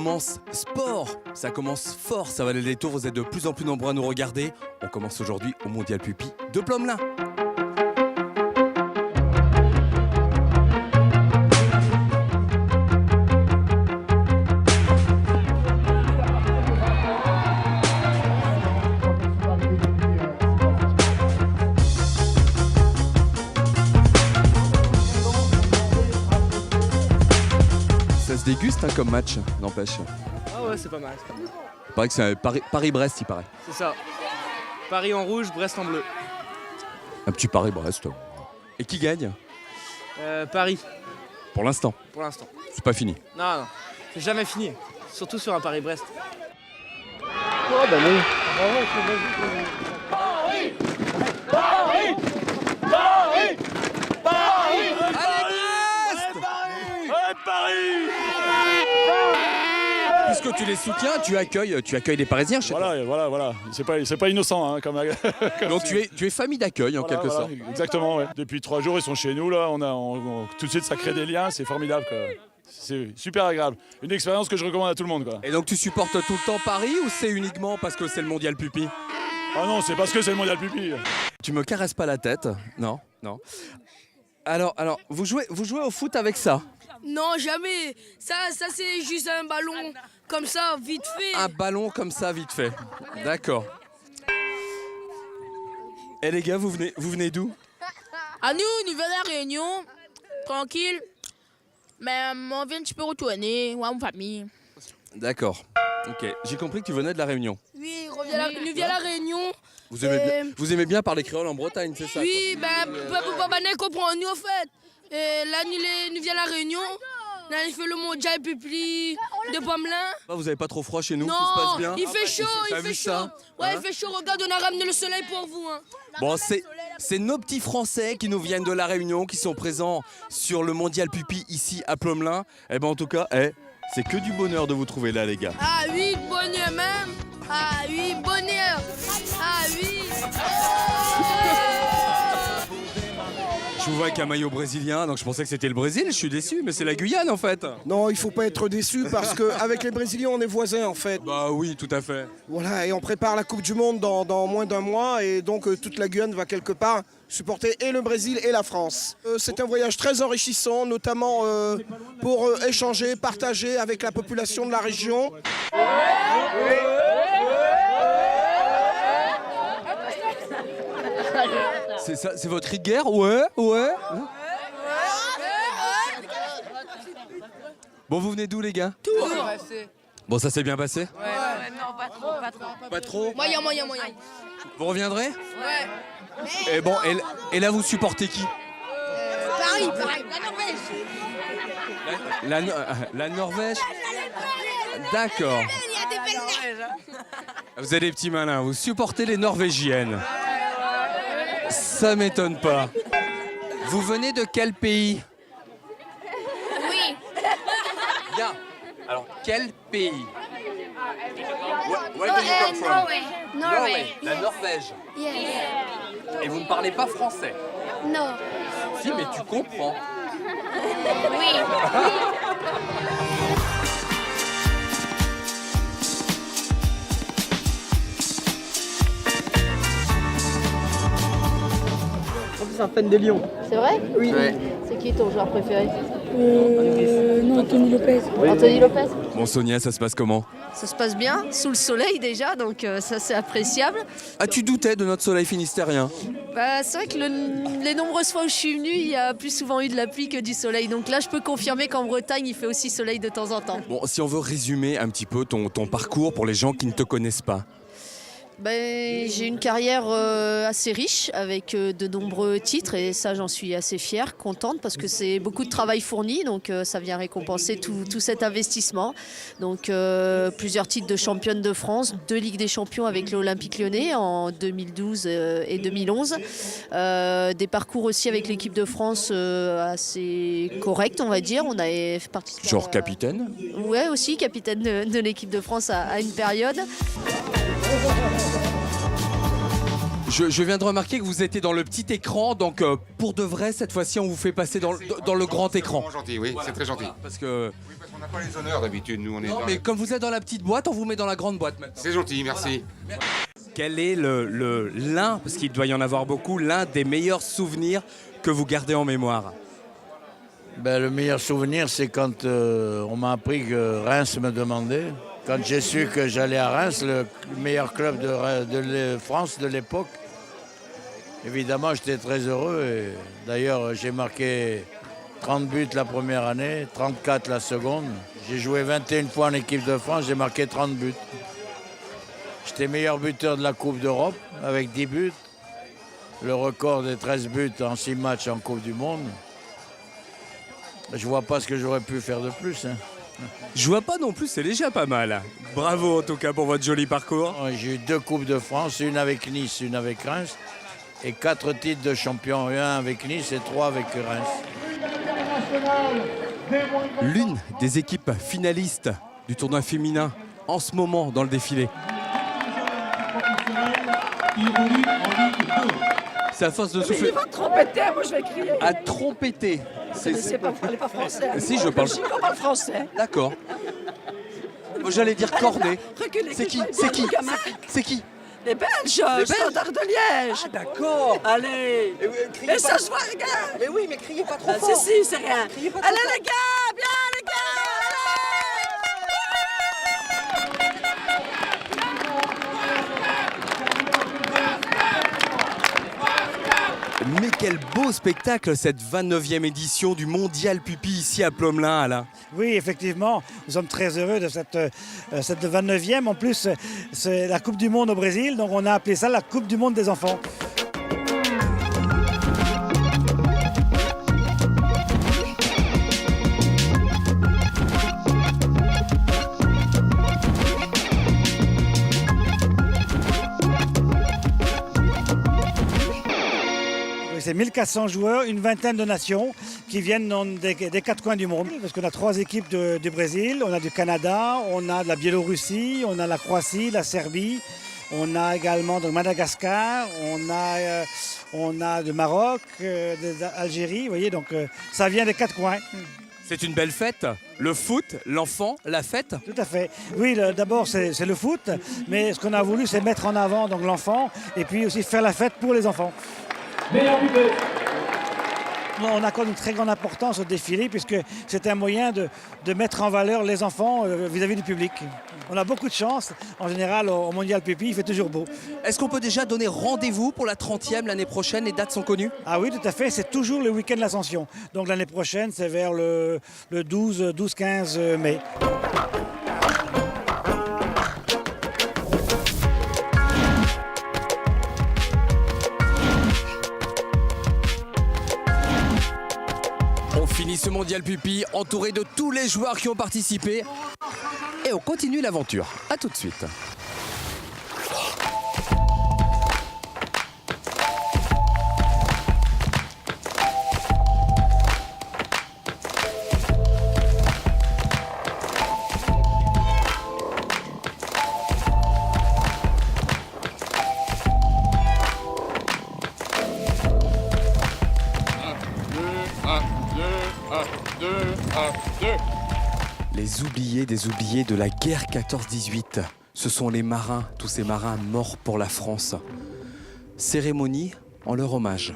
commence sport, ça commence fort, ça valait les tours, vous êtes de plus en plus nombreux à nous regarder. On commence aujourd'hui au Mondial Pupi de Plomelin. Ça se déguste hein, comme match, n'empêche. Ah ouais, c'est pas mal. Il paraît que c'est Paris-Brest, il paraît. C'est ça. Paris en rouge, Brest en bleu. Un petit Paris-Brest. Et qui gagne? Paris, Pour l'instant, pour l'instant. c'est pas fini. Non, c'est jamais fini. Surtout sur un Paris-Brest. Puisque tu les soutiens, tu accueilles les Parisiens chez toi. Voilà. C'est pas innocent, hein, comme Donc tu es famille d'accueil en quelque sorte. Exactement, ouais. Depuis 3 jours, ils sont chez nous, là. Tout de suite, ça crée des liens, c'est formidable, quoi. C'est super agréable. Une expérience que je recommande à tout le monde, quoi. Et donc tu supportes tout le temps Paris ou c'est uniquement parce que c'est le Mondial Pupi? Ah non, c'est parce que c'est le Mondial Pupi. Tu me caresses pas la tête? Non. Alors, vous jouez au foot avec ça? Non, jamais. Ça c'est juste un ballon comme ça, vite fait. Un ballon comme ça, vite fait. D'accord. Et les gars, vous venez d'où? À nous, on vient de la Réunion, tranquille. Mais on vient un petit peu retourner, ouais, en famille. D'accord. Ok. J'ai compris que tu venais de la Réunion. Oui, nous vient de la Réunion. Vous aimez bien parler créole en Bretagne, c'est ça? Oui, papa ne comprend nous en fait. Et là, nous vient de la Réunion. Là, il fait le Mondial Pupi de Plomelin. Vous avez pas trop froid chez nous? Non, Tout se passe bien? il fait chaud, T'as il vu fait chaud. ça? Ouais, Hein? il fait chaud. Regarde, on a ramené le soleil pour vous. Hein. Bon, c'est nos petits Français qui nous viennent de la Réunion, qui sont présents sur le Mondial Pupi ici à Plomelin. Eh ben en tout cas, c'est que du bonheur de vous trouver là, les gars. Ah oui, bonheur même. Ah oui, bonheur. Ah oui. Je vous vois avec un maillot brésilien, donc je pensais que c'était le Brésil. Je suis déçu, mais c'est la Guyane en fait. Non, il faut pas être déçu parce qu'avec les Brésiliens, on est voisins en fait. Bah oui, tout à fait. Voilà, et on prépare la Coupe du Monde dans moins d'un mois et donc toute la Guyane va quelque part supporter et le Brésil et la France. C'est un voyage très enrichissant, notamment pour échanger, partager avec la population de la région. C'est ça, c'est votre rigueur? Ouais. Bon, vous venez d'où les gars? Bon, ça s'est bien passé? Non, pas trop. Pas trop? Moyen. Vous reviendrez? Ouais. Et bon, et là vous supportez qui? Paris. La Norvège? D'accord. Vous êtes des petits malins, vous supportez les Norvégiennes. Ça m'étonne pas. Vous venez de quel pays? Oui. Bien. Alors, quel pays? Where do you come from? Norway. La Norvège. Et vous ne parlez pas français? Non. Si, mais tu comprends. Oui. C'est un fan de Lyon. C'est vrai? Oui. C'est qui ton joueur préféré? Non, Anthony Lopez. Anthony Lopez. Bon, Sonia, ça se passe comment? Ça se passe bien, sous le soleil déjà, donc ça c'est appréciable. Ah, tu doutais de notre soleil finistérien? Bah, c'est vrai que les nombreuses fois où je suis venue, il y a plus souvent eu de la pluie que du soleil. Donc là, je peux confirmer qu'en Bretagne, il fait aussi soleil de temps en temps. Bon, si on veut résumer un petit peu ton parcours pour les gens qui ne te connaissent pas. Ben, j'ai une carrière assez riche avec de nombreux titres et ça j'en suis assez fière, contente parce que c'est beaucoup de travail fourni, donc ça vient récompenser tout cet investissement. Donc plusieurs titres de championne de France, 2 Ligues des Champions avec l'Olympique Lyonnais en 2012 et 2011. Des parcours aussi avec l'équipe de France assez corrects, on va dire. On avait participé Genre capitaine? Ouais, aussi capitaine de l'équipe de France à une période. Je viens de remarquer que vous étiez dans le petit écran, donc pour de vrai, cette fois-ci, on vous fait passer dans le grand écran. C'est gentil, oui, c'est très gentil. Parce que... Oui, parce qu'on n'a pas les honneurs d'habitude, nous on est Non, dans mais comme vous êtes dans la petite boîte, on vous met dans la grande boîte maintenant. C'est gentil, merci. Quel est l'un, parce qu'il doit y en avoir beaucoup, l'un des meilleurs souvenirs que vous gardez en mémoire? Ben, le meilleur souvenir, c'est quand on m'a appris que Reims me demandait. Quand j'ai su que j'allais à Reims, le meilleur club de France de l'époque, évidemment, j'étais très heureux. Et d'ailleurs, j'ai marqué 30 buts la première année, 34 la seconde. J'ai joué 21 fois en équipe de France, j'ai marqué 30 buts. J'étais meilleur buteur de la Coupe d'Europe avec 10 buts. Le record des 13 buts en 6 matchs en Coupe du Monde. Je vois pas ce que j'aurais pu faire de plus. Hein. Je vois pas non plus, c'est déjà pas mal. Bravo en tout cas pour votre joli parcours. J'ai eu 2 Coupes de France, une avec Nice, une avec Reims. Et 4 titres de champion, un avec Nice et 3 avec Reims. L'une des équipes finalistes du tournoi féminin en ce moment dans le défilé. C'est à force de souffler. Il va trompeter, moi je vais crier. À trompeter. C'est pas, parlez pas français. Si, je parle. Je parle français. D'accord. J'allais dire cornet. Reculez. C'est qui? C'est qui? C'est qui? Les Belges, le Standard de Liège. Ah d'accord. Allez. Et ça se voit, regarde. Mais oui, mais criez pas trop fort. Si, c'est rien. Allez les gars, bien les gars. Mais quel beau spectacle cette 29e édition du Mondial Pupi ici à Plomelin, Alain. Oui, effectivement, nous sommes très heureux de cette 29e. En plus, c'est la Coupe du Monde au Brésil, donc on a appelé ça la Coupe du Monde des enfants. C'est 1400 joueurs, une vingtaine de nations qui viennent des 4 coins du monde. Parce qu'on a 3 équipes du Brésil, on a du Canada, on a de la Biélorussie, on a la Croatie, la Serbie, on a également de Madagascar, on a de Maroc, d'Algérie, vous voyez, donc ça vient des 4 coins. C'est une belle fête, le foot, l'enfant, la fête. Tout à fait. Oui, d'abord c'est le foot, mais ce qu'on a voulu c'est mettre en avant donc l'enfant et puis aussi faire la fête pour les enfants. On accorde une très grande importance au défilé puisque c'est un moyen de mettre en valeur les enfants vis-à-vis du public. On a beaucoup de chance. En général, au Mondial Pupi, il fait toujours beau. Est-ce qu'on peut déjà donner rendez-vous pour la 30e l'année prochaine? Les dates sont connues? Ah oui, tout à fait. C'est toujours le week-end de l'Ascension. Donc l'année prochaine, c'est vers le 12-15 mai. On finit ce Mondial Pupi entouré de tous les joueurs qui ont participé. Et on continue l'aventure. A tout de suite. Les oubliés des oubliés de la guerre 14-18. Ce sont les marins, tous ces marins morts pour la France. Cérémonie en leur hommage.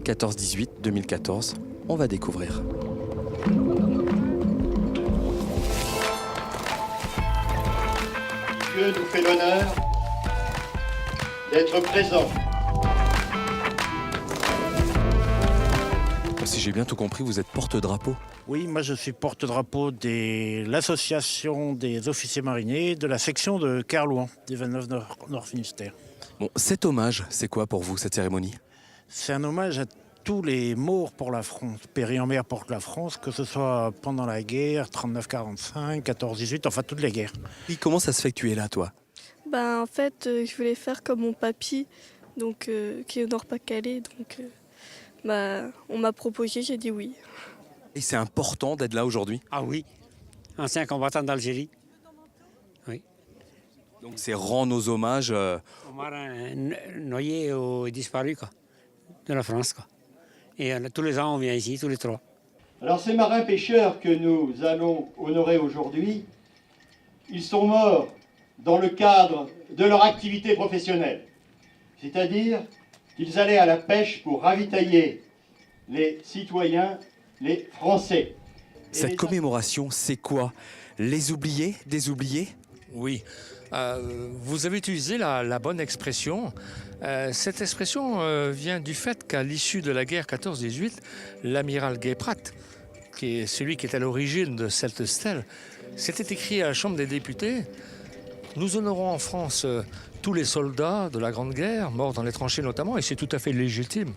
14-18, 2014, on va découvrir. Dieu nous fait l'honneur d'être présents. Si j'ai bien tout compris, vous êtes porte-drapeau. Oui, moi je suis porte-drapeau de l'association des officiers mariniers de la section de Kerlouan, des 29 Nord Finistère. Bon, cet hommage, c'est quoi pour vous, cette cérémonie? C'est un hommage à tous les morts pour la France, péris en mer pour la France, que ce soit pendant la guerre, 39-45, 14-18, enfin toutes les guerres. Et comment ça se fait que tu es là, toi? En fait, je voulais faire comme mon papy, donc, qui est au Nord-Pas-de-Calais, donc on m'a proposé, j'ai dit oui. Et c'est important d'être là aujourd'hui? Ah oui, ancien combattant d'Algérie. Oui. Donc c'est rend nos hommages. Aux marins noyés ou disparus quoi, de la France. Quoi. Et tous les ans, on vient ici, tous les 3. Alors ces marins pêcheurs que nous allons honorer aujourd'hui, ils sont morts dans le cadre de leur activité professionnelle. C'est-à-dire qu'ils allaient à la pêche pour ravitailler les citoyens, les Français. Cette commémoration, c'est quoi? Les oubliés, des oubliés? Oui, vous avez utilisé la bonne expression. Cette expression vient du fait qu'à l'issue de la guerre 14-18, l'amiral Guay-Pratt, qui est celui qui est à l'origine de cette stèle, s'était écrit à la Chambre des députés: nous honorons en France tous les soldats de la Grande Guerre, morts dans les tranchées notamment, et c'est tout à fait légitime.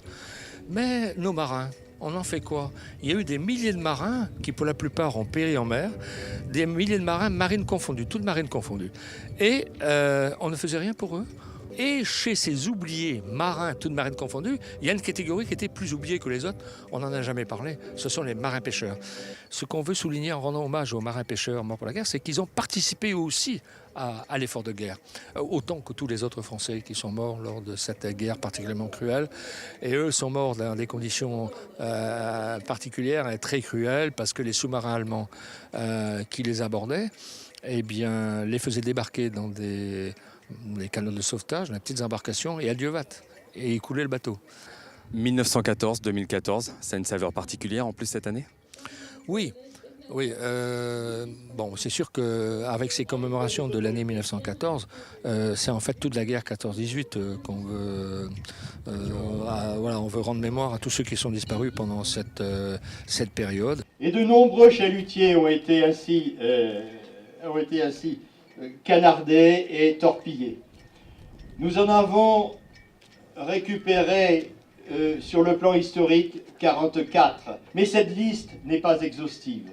Mais nos marins, on en fait quoi? Il y a eu des milliers de marins qui, pour la plupart, ont péri en mer, des milliers de marins, marines confondues, toutes marines confondues. Et on ne faisait rien pour eux. Et chez ces oubliés marins, toutes marines confondues, il y a une catégorie qui était plus oubliée que les autres. On n'en a jamais parlé. Ce sont les marins-pêcheurs. Ce qu'on veut souligner en rendant hommage aux marins-pêcheurs morts pour la guerre, c'est qu'ils ont participé aussi à l'effort de guerre, autant que tous les autres Français qui sont morts lors de cette guerre particulièrement cruelle. Et eux sont morts dans des conditions particulières et très cruelles, parce que les sous-marins allemands qui les abordaient, eh bien, les faisaient débarquer dans des canaux de sauvetage, des petites embarcations, et adieu vat, et écouler le bateau. 1914-2014, ça a une saveur particulière en plus cette année? Oui. Bon, c'est sûr qu'avec ces commémorations de l'année 1914, c'est en fait toute la guerre 14-18 qu'on veut, on veut rendre mémoire à tous ceux qui sont disparus pendant cette période. Et de nombreux chalutiers ont été ainsi canardés et torpillés. Nous en avons récupéré sur le plan historique 44, mais cette liste n'est pas exhaustive.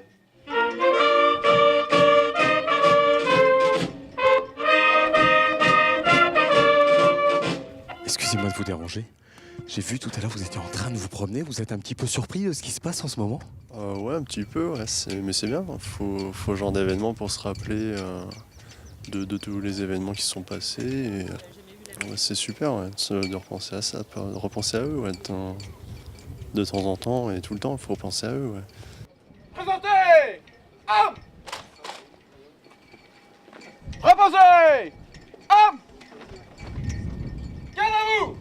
Excusez-moi de vous déranger. J'ai vu tout à l'heure, vous étiez en train de vous promener. Vous êtes un petit peu surpris de ce qui se passe en ce moment? Ouais, un petit peu, ouais, mais c'est bien. Faut ce genre d'événement pour se rappeler de tous les événements qui se sont passés. Et, ouais, c'est super de repenser à ça, de repenser à eux de temps en temps et tout le temps. Il faut repenser à eux. Ouais. Présentez! Armes! Reposez! Armes! Garde à vous!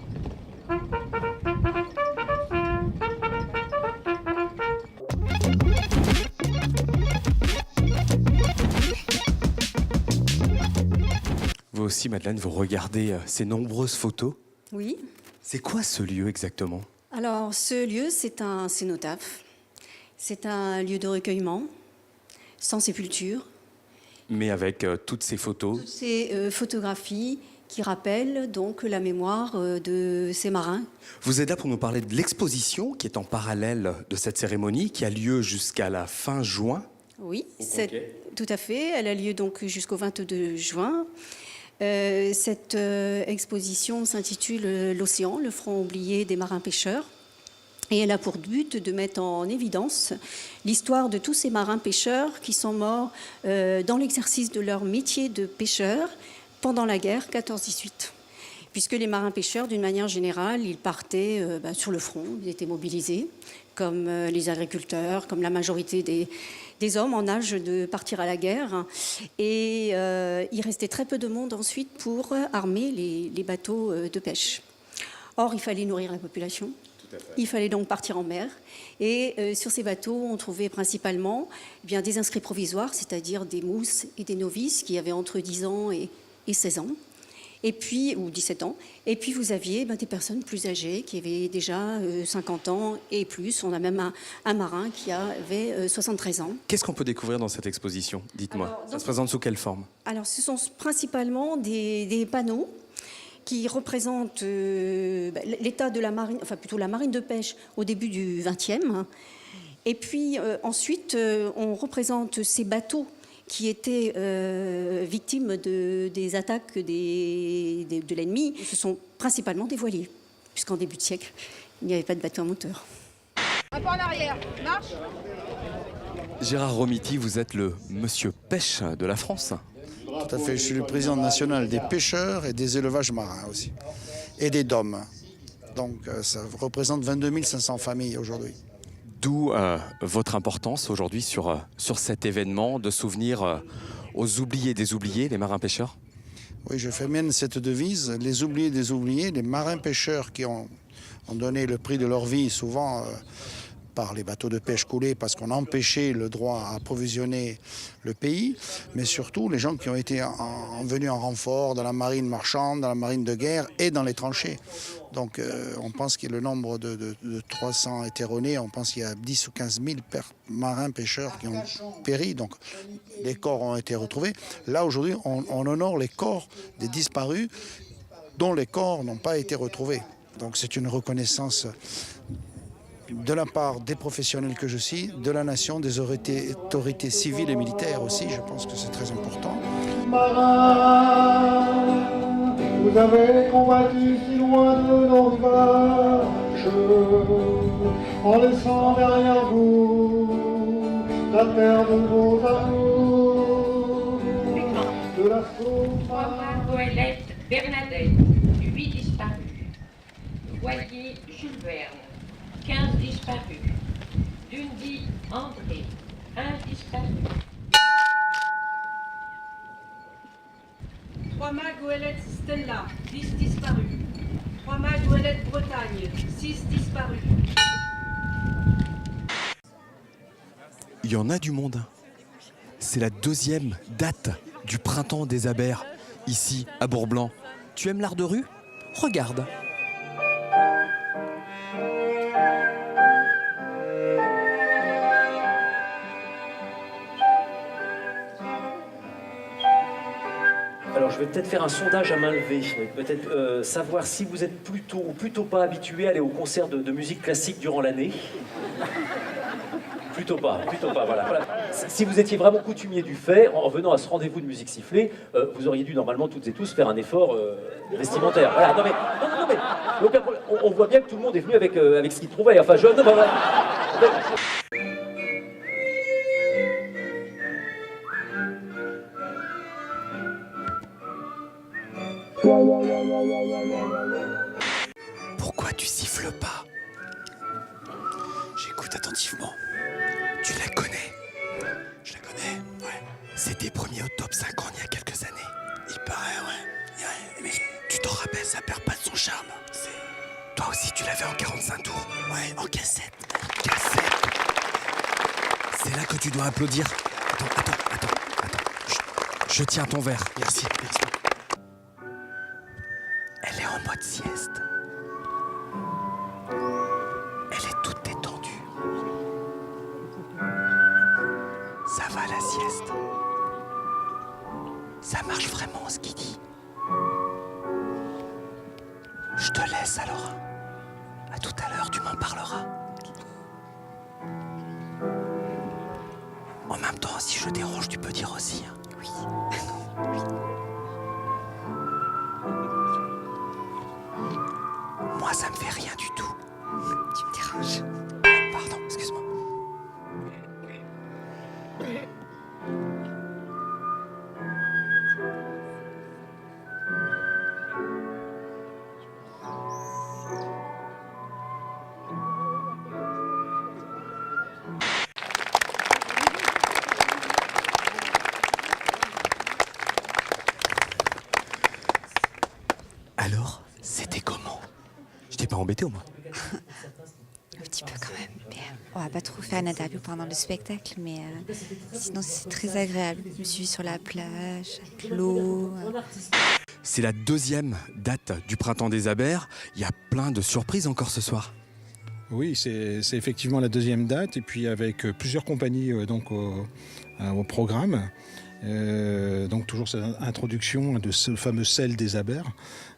Vous aussi, Madeleine, vous regardez ces nombreuses photos. Oui. C'est quoi ce lieu exactement? Alors, ce lieu, c'est un cénotaphe. C'est un lieu de recueillement, sans sépulture. Mais avec toutes ces photos. Toutes ces photographies qui rappellent donc la mémoire de ces marins. Vous êtes là pour nous parler de l'exposition qui est en parallèle de cette cérémonie, qui a lieu jusqu'à la fin juin. Oui, tout à fait. Elle a lieu donc jusqu'au 22 juin. Cette exposition s'intitule L'Océan, le front oublié des marins-pêcheurs. Et elle a pour but de mettre en évidence l'histoire de tous ces marins-pêcheurs qui sont morts dans l'exercice de leur métier de pêcheur pendant la guerre 14-18. Puisque les marins-pêcheurs, d'une manière générale, ils partaient sur le front, ils étaient mobilisés, comme les agriculteurs, comme la majorité des hommes en âge de partir à la guerre. Et il restait très peu de monde ensuite pour armer les bateaux de pêche. Or, il fallait nourrir la population. Il fallait donc partir en mer. Et sur ces bateaux, on trouvait principalement des inscrits provisoires, c'est-à-dire des mousses et des novices qui avaient entre 10 ans et 16 ans. Et puis, ou 17 ans. Et puis, vous aviez des personnes plus âgées qui avaient déjà 50 ans et plus. On a même un marin qui avait 73 ans. Qu'est-ce qu'on peut découvrir dans cette exposition? Dites-moi. Ça se présente sous quelle forme? Alors, ce sont principalement des panneaux qui représentent l'état de la marine, enfin plutôt la marine de pêche au début du XXe. Et puis, ensuite, on représente ces bateaux qui étaient victimes des attaques de l'ennemi. Ce sont principalement des voiliers, puisqu'en début de siècle, il n'y avait pas de bateau à moteur. Un pas en arrière, marche. Gérard Romiti, vous êtes le monsieur pêche de la France. Tout à fait, je suis le président national des pêcheurs et des élevages marins aussi, et des DOM. Donc ça représente 22 500 familles aujourd'hui. D'où votre importance aujourd'hui sur cet événement de souvenir aux oubliés des oubliés, les marins-pêcheurs? Oui, je fais mienne cette devise, les oubliés des oubliés, les marins-pêcheurs qui ont donné le prix de leur vie, souvent par les bateaux de pêche coulés, parce qu'on a empêché le droit à approvisionner le pays, mais surtout les gens qui ont été venus en renfort dans la marine marchande, dans la marine de guerre et dans les tranchées. Donc on pense qu'il y a le nombre de 300 hétéronés, on pense qu'il y a 10 ou 15 000 marins-pêcheurs qui ont péri, donc les corps ont été retrouvés. Là aujourd'hui on honore les corps des disparus dont les corps n'ont pas été retrouvés. Donc c'est une reconnaissance de la part des professionnels que je suis, de la nation, des autorités civiles et militaires aussi, je pense que c'est très important. Marins, vous avez combattu si loin de nos rivages, en laissant derrière vous la terre de vos amours, de la Thomas Goélette Bernadette, 8 disparus. Voyer Jules Verne, 15 disparus. Dundee André, 1 disparu. Thomas Goélette Stella, 10 disparus. Thomas Goélette Bretagne, 6 disparus. Il y en a du monde. C'est la deuxième date du printemps des abers, ici à Bourg-Blanc. Tu aimes l'art de rue? Regarde. Alors je vais peut-être faire un sondage à main levée, peut-être savoir si vous êtes plutôt ou plutôt pas habitué à aller au concert de musique classique durant l'année. Plutôt pas, voilà. Si vous étiez vraiment coutumier du fait, en venant à ce rendez-vous de musique sifflée, vous auriez dû normalement toutes et tous faire un effort vestimentaire. Voilà, non mais on voit bien que tout le monde est venu avec ce qu'il trouvait. Enfin, Pourquoi tu siffles pas? J'écoute attentivement. Tu la connais? Je la connais, ouais. C'était premier au top 50 il y a quelques années. Il paraît, ouais. Mais tu t'en rappelles, ça perd pas de son charme. Toi aussi, tu l'avais en 45 tours. Ouais, en cassette. C'est là que tu dois applaudir. Attends. Je tiens ton verre. Merci. Elle est en mode sieste. Elle est toute détendue. Ça va la sieste. Ça marche vraiment ce qu'il dit. Je te laisse alors. À tout à l'heure, tu m'en parleras. En même temps, si je dérange, tu peux dire aussi. Hein. Oui. Moi, ça me fait rien du tout. Tu me déranges. Pardon, excuse-moi. Alors, c'était comment? Je t'ai pas embêté au moins? Un petit peu quand même. Mais, on va pas trop faire une interview pendant le spectacle, mais sinon c'est très agréable. Je me suis sur la plage, avec l'eau. C'est la deuxième date du printemps des abers. Il y a plein de surprises encore ce soir. Oui, c'est effectivement la deuxième date, et puis avec plusieurs compagnies au programme. Donc toujours cette introduction de ce fameux sel des abers,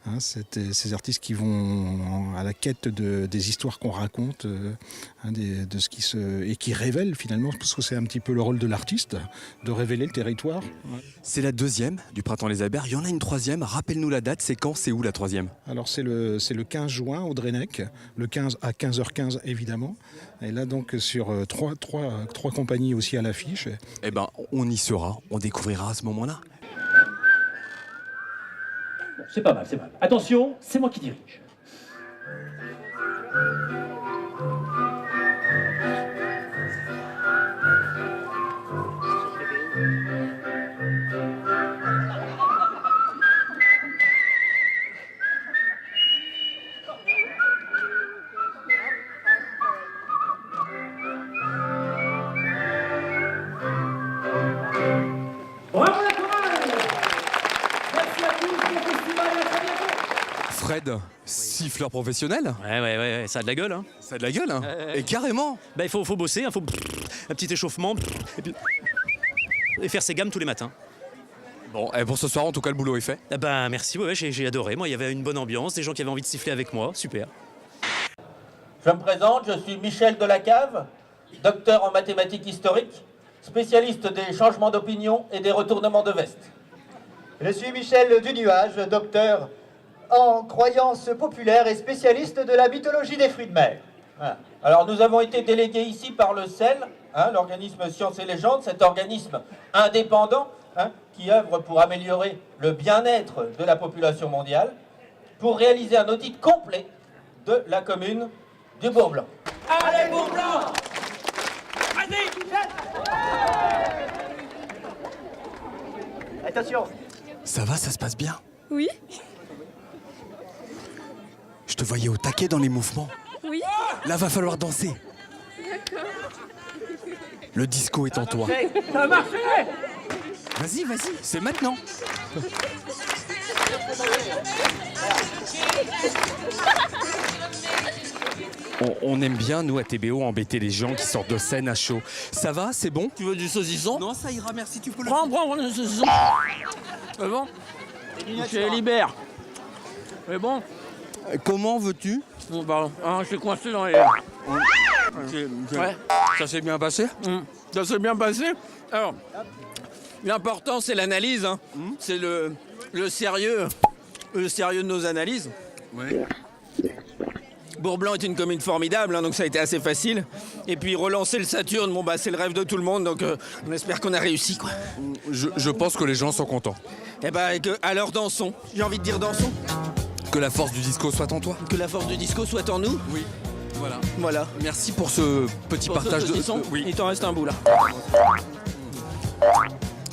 hein, ces artistes qui vont à la quête des histoires qu'on raconte, de ce qui et qui révèlent finalement, parce que c'est un petit peu le rôle de l'artiste, de révéler le territoire. C'est la deuxième du printemps des abers. Il y en a une troisième. Rappelle-nous la date. C'est quand? C'est où la troisième? Alors c'est le 15 juin au Drennec, le 15 à 15h15 évidemment. Et là donc sur trois compagnies aussi à l'affiche. Eh ben on y sera. On découvrira à ce moment-là. Bon, c'est pas mal, c'est pas mal. Attention, c'est moi qui dirige. Fred, siffleur professionnel? Ouais, ça a de la gueule. Hein. Ça a de la gueule, hein. Et carrément. Bah, il faut bosser, il faut un petit échauffement, et faire ses gammes tous les matins. Bon, et pour ce soir, en tout cas, le boulot est fait. Ah bah, merci, ouais, j'ai adoré. Moi, il y avait une bonne ambiance, des gens qui avaient envie de siffler avec moi, super. Je me présente, je suis Michel Delacave, docteur en mathématiques historiques, spécialiste des changements d'opinion et des retournements de veste. Je suis Michel Dunuage, docteur en croyances populaires et spécialiste de la mythologie des fruits de mer. Voilà. Alors nous avons été délégués ici par le CEL, l'organisme Sciences et Légendes, cet organisme indépendant qui œuvre pour améliorer le bien-être de la population mondiale, pour réaliser un audit complet de la commune du Bourg-Blanc. Allez, Bourg-Blanc! Attention! Ça va, ça se passe bien? Oui. Je te voyais au taquet dans les mouvements. Oui. Là, va falloir danser. D'accord. Le disco est en toi. Ça a marché! Vas-y, c'est maintenant. On aime bien, nous, à TBO, embêter les gens qui sortent de scène à chaud. Ça va, c'est bon? Tu veux du saucisson? Non, ça ira, merci, tu peux le... Prends le saucisson. C'est bon? Je les libère. C'est bon? Comment veux-tu? Bon, pardon. Ah, je suis coincé dans les... Ouais. Ça s'est bien passé? Ça s'est bien passé. Alors, l'important, c'est l'analyse. Hein. C'est le sérieux de nos analyses. Ouais. Bourg-Blanc est une commune formidable, donc ça a été assez facile. Et puis relancer le Saturne, c'est le rêve de tout le monde, donc on espère qu'on a réussi, quoi. Je pense que les gens sont contents. Eh ben, alors dansons. J'ai envie de dire dansons. Que la force du disco soit en toi. Que la force du disco soit en nous. Oui. Voilà. Merci pour ce petit partage de... Oui. Il t'en reste un bout, là.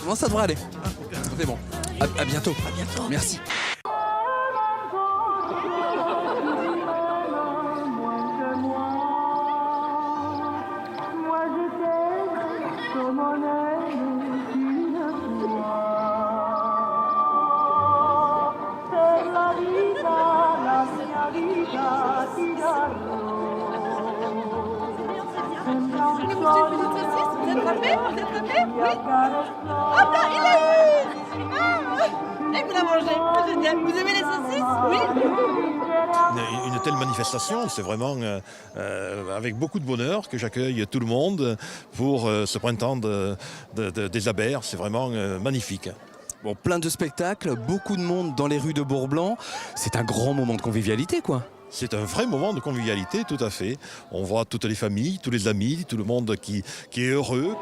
Bon, ça devrait aller. C'est bon. À bientôt. À bientôt. Merci. Vous êtes frappé? Oui. Ah là, il l'a eu! Et vous la mangez, génial. Vous aimez les saucisses? Oui. Une telle manifestation, c'est vraiment avec beaucoup de bonheur que j'accueille tout le monde pour ce printemps des Abers. C'est vraiment magnifique. Bon, plein de spectacles, beaucoup de monde dans les rues de Bourg-Blanc. C'est un grand moment de convivialité, quoi. C'est un vrai moment de convivialité, tout à fait. On voit toutes les familles, tous les amis, tout le monde qui est heureux.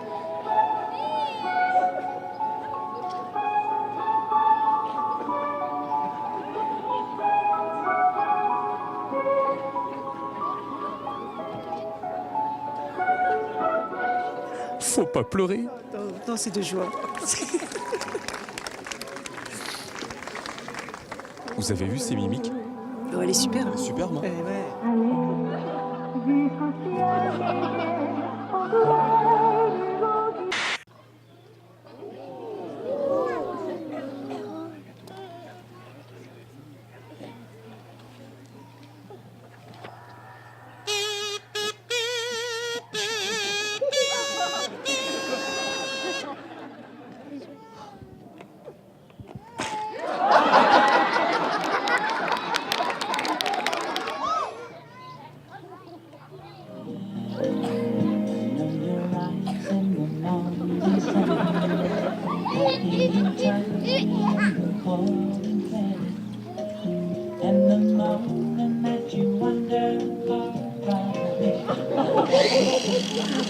Faut pas pleurer. Non, c'est de joie. Vous avez vu ces mimiques? Oh, elle est super. Hein. Superbe, hein.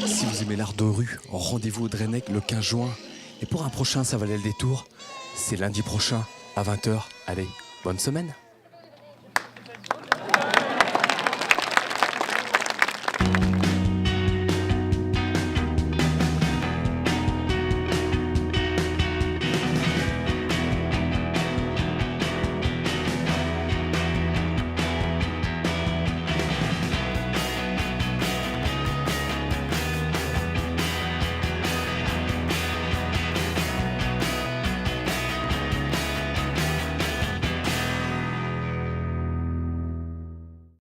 Si vous aimez l'art de rue, rendez-vous au Drennec le 15 juin. Et pour un prochain Ça valait le détour, c'est lundi prochain à 20h. Allez, Bonne semaine.